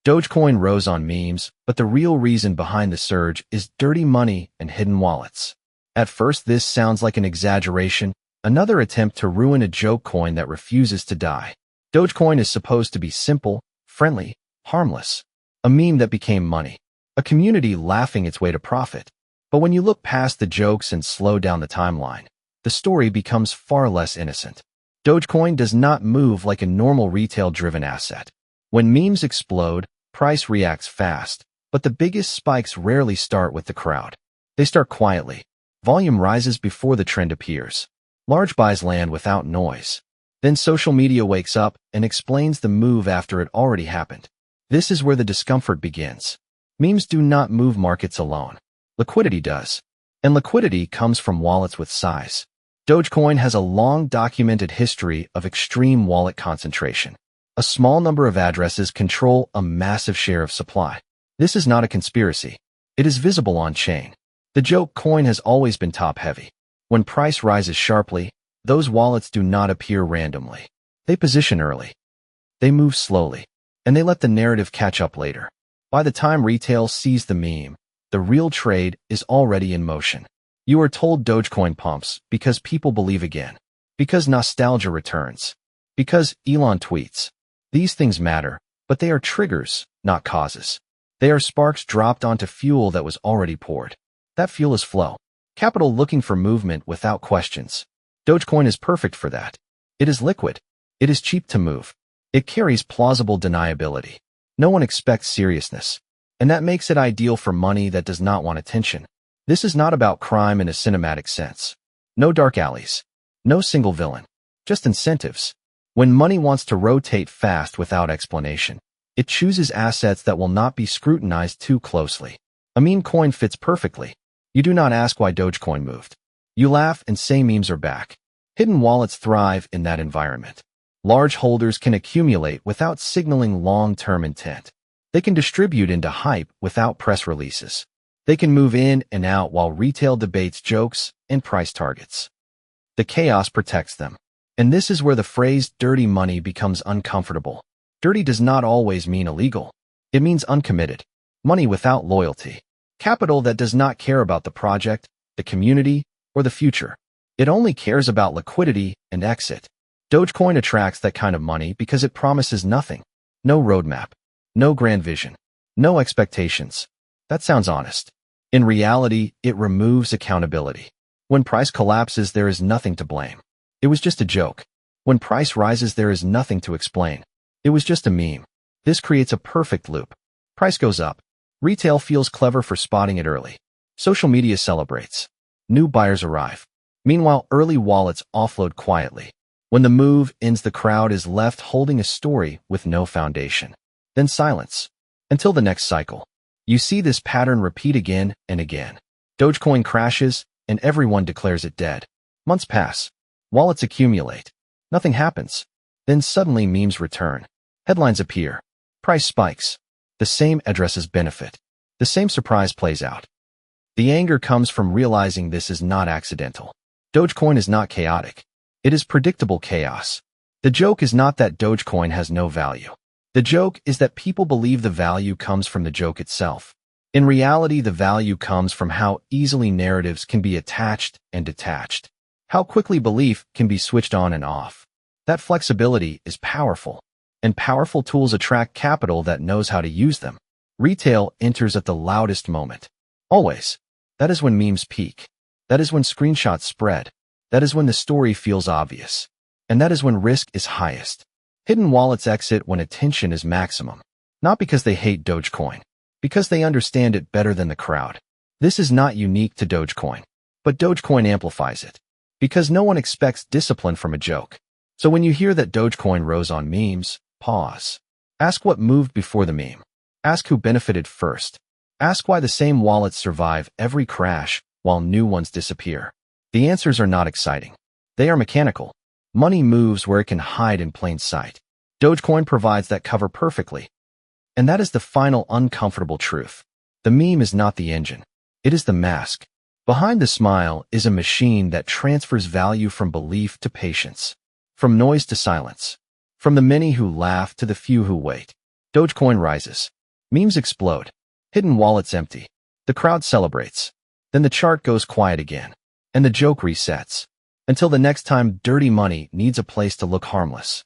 Dogecoin rose on memes, but the real reason behind the surge is dirty money and hidden wallets. At first, this sounds like an exaggeration, another attempt to ruin a joke coin that refuses to die. Dogecoin is supposed to be simple, friendly, harmless. A meme that became money. A community laughing its way to profit. But when you look past the jokes and slow down the timeline, the story becomes far less innocent. Dogecoin does not move like a normal retail-driven asset. When memes explode, price reacts fast, but the biggest spikes rarely start with the crowd. They start quietly. Volume rises before the trend appears. Large buys land without noise. Then social media wakes up and explains the move after it already happened. This is where the discomfort begins. Memes do not move markets alone. Liquidity does. And liquidity comes from wallets with size. Dogecoin has a long documented history of extreme wallet concentration. A small number of addresses control a massive share of supply. This is not a conspiracy. It is visible on-chain. The joke coin has always been top-heavy. When price rises sharply, those wallets do not appear randomly. They position early. They move slowly. And they let the narrative catch up later. By the time retail sees the meme, the real trade is already in motion. You are told Dogecoin pumps because people believe again. Because nostalgia returns. Because Elon tweets. These things matter, but they are triggers, not causes. They are sparks dropped onto fuel that was already poured. That fuel is flow. Capital looking for movement without questions. Dogecoin is perfect for that. It is liquid. It is cheap to move. It carries plausible deniability. No one expects seriousness. And that makes it ideal for money that does not want attention. This is not about crime in a cinematic sense. No dark alleys. No single villain. Just incentives. When money wants to rotate fast without explanation, it chooses assets that will not be scrutinized too closely. A meme coin fits perfectly. You do not ask why Dogecoin moved. You laugh and say memes are back. Hidden wallets thrive in that environment. Large holders can accumulate without signaling long-term intent. They can distribute into hype without press releases. They can move in and out while retail debates jokes and price targets. The chaos protects them. And this is where the phrase dirty money becomes uncomfortable. Dirty does not always mean illegal. It means uncommitted. Money without loyalty. Capital that does not care about the project, the community, or the future. It only cares about liquidity and exit. Dogecoin attracts that kind of money because it promises nothing. No roadmap. No grand vision. No expectations. That sounds honest. In reality, it removes accountability. When price collapses, there is nothing to blame. It was just a joke. When price rises, there is nothing to explain. It was just a meme. This creates a perfect loop. Price goes up. Retail feels clever for spotting it early. Social media celebrates. New buyers arrive. Meanwhile, early wallets offload quietly. When the move ends, the crowd is left holding a story with no foundation. Then silence. Until the next cycle. You see this pattern repeat again and again. Dogecoin crashes, and everyone declares it dead. Months pass. Wallets accumulate. Nothing happens. Then suddenly memes return. Headlines appear. Price spikes. The same addresses benefit. The same surprise plays out. The anger comes from realizing this is not accidental. Dogecoin is not chaotic. It is predictable chaos. The joke is not that Dogecoin has no value. The joke is that people believe the value comes from the joke itself. In reality, the value comes from how easily narratives can be attached and detached. How quickly belief can be switched on and off. That flexibility is powerful. And powerful tools attract capital that knows how to use them. Retail enters at the loudest moment. Always. That is when memes peak. That is when screenshots spread. That is when the story feels obvious. And that is when risk is highest. Hidden wallets exit when attention is maximum. Not because they hate Dogecoin. Because they understand it better than the crowd. This is not unique to Dogecoin. But Dogecoin amplifies it. Because no one expects discipline from a joke. So when you hear that Dogecoin rose on memes, pause. Ask what moved before the meme. Ask who benefited first. Ask why the same wallets survive every crash while new ones disappear. The answers are not exciting. They are mechanical. Money moves where it can hide in plain sight. Dogecoin provides that cover perfectly. And that is the final uncomfortable truth. The meme is not the engine. It is the mask. Behind the smile is a machine that transfers value from belief to patience. From noise to silence. From the many who laugh to the few who wait. Dogecoin rises. Memes explode. Hidden wallets empty. The crowd celebrates. Then the chart goes quiet again. And the joke resets. Until the next time dirty money needs a place to look harmless.